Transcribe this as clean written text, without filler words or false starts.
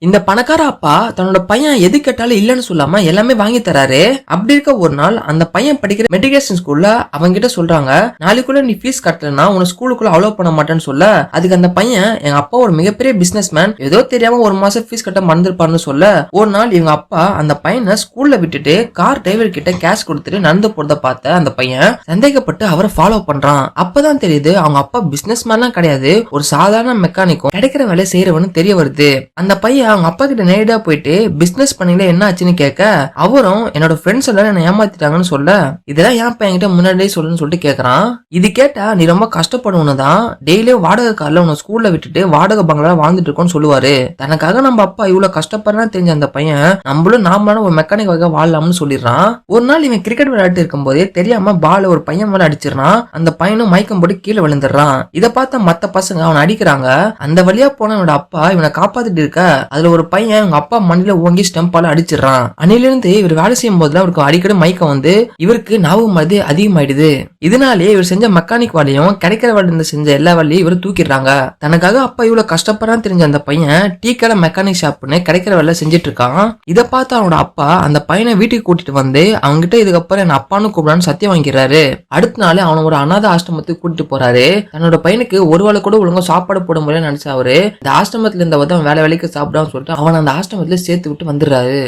இந்த பணக்கார அப்பா தன்னோட பையன் எது கேட்டாலும் இல்லன்னு சொல்லாம எல்லாமே வாங்கி தராரு. அப்படி இருக்க ஒரு நாள் அந்த பையன் படிக்கிற மெட்ரிகுலேஷன் ஸ்கூல்ல அவங்க கிட்ட சொல்றாங்க, நாளைக்குள்ள நீ ஃபீஸ் கட்டலன்னா உன ஸ்கூலுக்குள்ள அலோவ் பண்ண மாட்டேன்னு சொல்ல, அதுக்கு அந்த பையன் எங்க அப்பா ஒரு மிகப்பெரிய பிசினஸ் மேன், ஏதோ தெரியாம ஒரு மாசம் ஃபீஸ் கட்ட மறந்துருப்பாருன்னு சொல்ல, ஒரு நாள் இவங்க அப்பா அந்த பையனை ஸ்கூல்ல விட்டுட்டு கார் டிரைவர் கிட்ட கேஷ் கொடுத்துட்டு நடந்து போறத பார்த்த அந்த பையன் சந்தேகப்பட்டு அவரை ஃபாலோ பண்றான். அப்பதான் தெரியுது அவங்க அப்பா பிசினஸ் மேன்லாம் கிடையாது, ஒரு சாதாரண மெக்கானிக்கும் கிடைக்கிற வேலை செய்யறவனு தெரிய வருது. அந்த பையன் அவங்க அப்பா கிட்ட நேரடியா போயிட்டு பிசினஸ் பண்ணீங்களா என்ன ஆச்சுன்னு கேட்க, அவரும் என்னோட ஃப்ரெண்ட்ஸ் எல்லாம் என்ன ஏமாத்திட்டாங்கன்னு சொல்ல, இதெல்லாம் ஏன் என்கிட்ட முன்னாடியே சொல்லுன்னு சொல்லிட்டு கேக்குறான். இது கேட்டா நீ ரொம்ப கஷ்டப்படுவனுதான், டெய்லியும் வாடகை கார்ல உன ஸ்கூல்ல விட்டுட்டு வாடகை பங்களா வாழ்ந்துட்டு இருக்கோன்னு சொல்லுவாரு. தனக்காக நம்ம அப்பா இவ்வளவு கஷ்டப்படுறான்னு தெரிஞ்ச அந்த பையன் நம்மளும் நாமளான ஒரு மெக்கானிக் வகை வாழலாம்னு சொல்லிடுறான். ஒரு நாள் இவன் கிரிக்கெட் விளையாட்டு இருக்கும் போதே தெரியாம பால் ஒரு பையன் மேல அடிச்சிடறான். அந்த பையனும் மயக்கம் போட்டு கீழே விழுந்துடுறான். இதை பார்த்த மத்த பசங்க அவனை அடிக்கிறாங்க. அந்த வழியா போன இவனோட அப்பா இவனை காப்பாத்திட்டு இருக்க, அதுல ஒரு பையன் அவங்க அப்பா மண்ணில ஓங்கி ஸ்டெம்பால அடிச்சிடறான். அன்னிலிருந்து இவர் வேலை செய்யும் போதுல அவருக்கு அடிக்கடி மயக்கம் வந்து இவருக்கு ஞாபகம் மருந்து அதிகமாயிடுது. இதனாலே இவர் செஞ்ச மெக்கானிக் வேலையும் கிடைக்கிற வேலை செஞ்ச எல்லா வேலையும் இவர் தூக்கிடுறாங்க. தனக்காக அப்பா இவ்வளவு கஷ்டப்படுறான்னு தெரிஞ்ச அந்த பையன் டீ கடை மெக்கானிக் ஷாப்னு கிடைக்கிற வேலை செஞ்சுட்டு இருக்கான். இதை பார்த்து அவனோட அப்பா அந்த பையனை வீட்டுக்கு கூட்டிட்டு வந்து அவங்ககிட்ட இதுக்கப்புறம் என்ன அப்பான்னு கூப்பிடான்னு சத்தியம் வாங்கிறாரு. அடுத்த நாள் அவனை ஒரு அநாத ஆசிரமத்துக்கு கூட்டிட்டு போறாரு. தன்னோட பையனுக்கு ஒரு வேளை கூட ஒழுங்கா சாப்பாடு போட முடியல நினைச்சா அவரு இந்த ஆசிரமத்துல இருந்த வேலை வேலைக்கு சாப்பிடான்னு சொல்லிட்டு அவன் அந்த ஆசிரமத்துல சேர்த்து விட்டு வந்துடுறாரு.